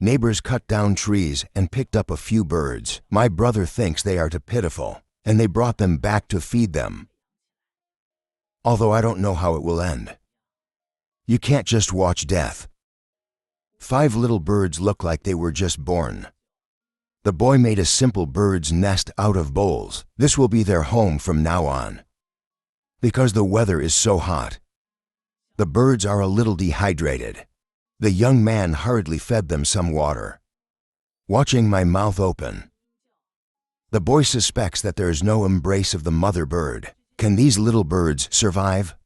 Neighbors cut down trees and picked up a few birds. My brother thinks they are too pitiful, and they brought them back to feed them. Although I don't know how it will end. You can't just watch death. 5 little birds look like they were just born. The boy made a simple bird's nest out of bowls. This will be their home from now on. Because the weather is so hot. The birds are a little dehydrated. The young man hurriedly fed them some water. Watching my mouth open. The boy suspects that there is no embrace of the mother bird. Can these little birds survive?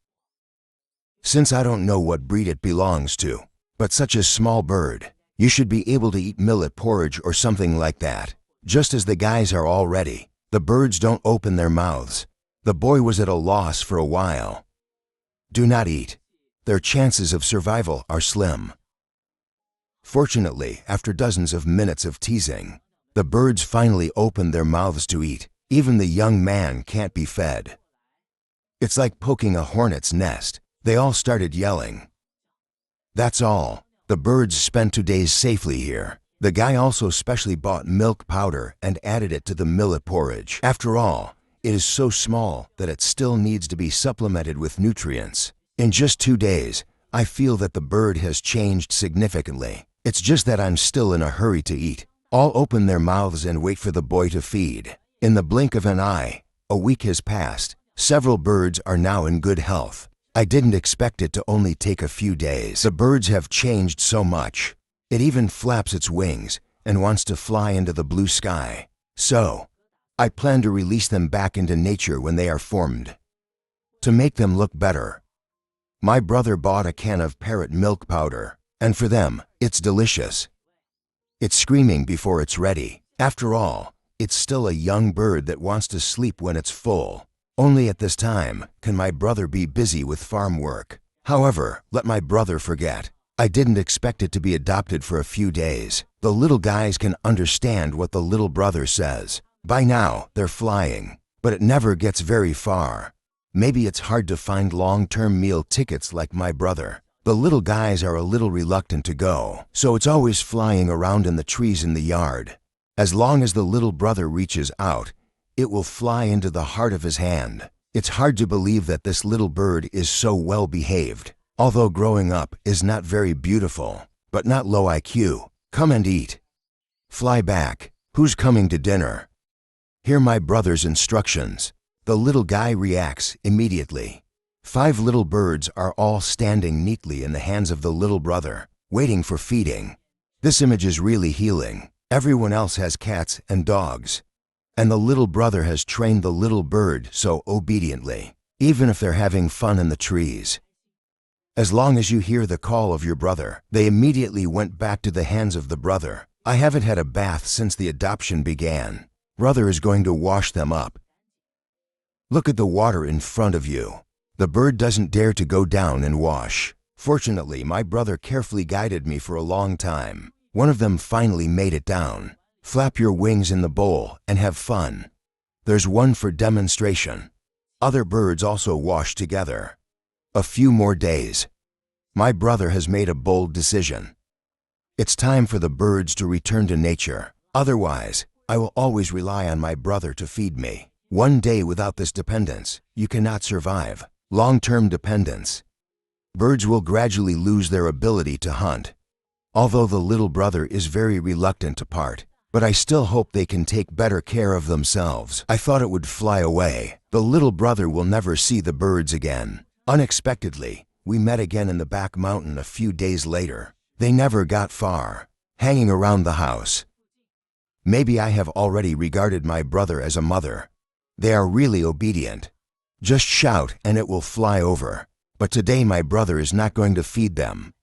Since I don't know what breed it belongs to, but such a small bird, you should be able to eat millet porridge or something like that. Just as the guys are all ready, the birds don't open their mouths. The boy was at a loss for a while. Do not eat. Their chances of survival are slim. Fortunately, after dozens of minutes of teasing, the birds finally opened their mouths to eat. Even the young man can't be fed. It's like poking a hornet's nest. They all started yelling. That's all. The birds spent 2 days safely here. The guy also specially bought milk powder and added it to the millet porridge. After all, it is so small that it still needs to be supplemented with nutrients. In just 2 days, I feel that the bird has changed significantly. It's just that I'm still in a hurry to eat. All open their mouths and wait for the boy to feed. In the blink of an eye, a week has passed. Several birds are now in good health. I didn't expect it to only take a few days. The birds have changed so much. It even flaps its wings and wants to fly into the blue sky. So, I plan to release them back into nature when they are formed. To make them look better, my brother bought a can of parrot milk powder, and for them, it's delicious. It's screaming before it's ready. After all, it's still a young bird that wants to sleep when it's full. Only at this time can my brother be busy with farm work. However, let my brother forget. I didn't expect it to be adopted for a few days. The little guys can understand what the little brother says. By now, they're flying, but it never gets very far. Maybe it's hard to find long-term meal tickets like my brother. The little guys are a little reluctant to go, so it's always flying around in the trees in the yard. As long as the little brother reaches out, it will fly into the heart of his hand. It's hard to believe that this little bird is so well behaved. Although growing up is not very beautiful, but not low IQ. Come and eat. Fly back. Who's coming to dinner? Hear my brother's instructions. The little guy reacts immediately. 5 little birds are all standing neatly in the hands of the little brother, waiting for feeding. This image is really healing. Everyone else has cats and dogs. And the little brother has trained the little bird so obediently, even if they're having fun in the trees. As long as you hear the call of your brother, they immediately went back to the hands of the brother. I haven't had a bath since the adoption began. Brother is going to wash them up. Look at the water in front of you. The bird doesn't dare to go down and wash. Fortunately, my brother carefully guided me for a long time. One of them finally made it down. Flap your wings in the bowl and have fun. There's one for demonstration. Other birds also wash together. A few more days. My brother has made a bold decision. It's time for the birds to return to nature. Otherwise, I will always rely on my brother to feed me. One day without this dependence, you cannot survive. Long-term dependence. Birds will gradually lose their ability to hunt. Although the little brother is very reluctant to part, but I still hope they can take better care of themselves. I thought it would fly away. The little brother will never see the birds again. Unexpectedly, we met again in the back mountain a few days later. They never got far, hanging around the house. Maybe I have already regarded my brother as a mother. They are really obedient. Just shout and it will fly over. But today my brother is not going to feed them.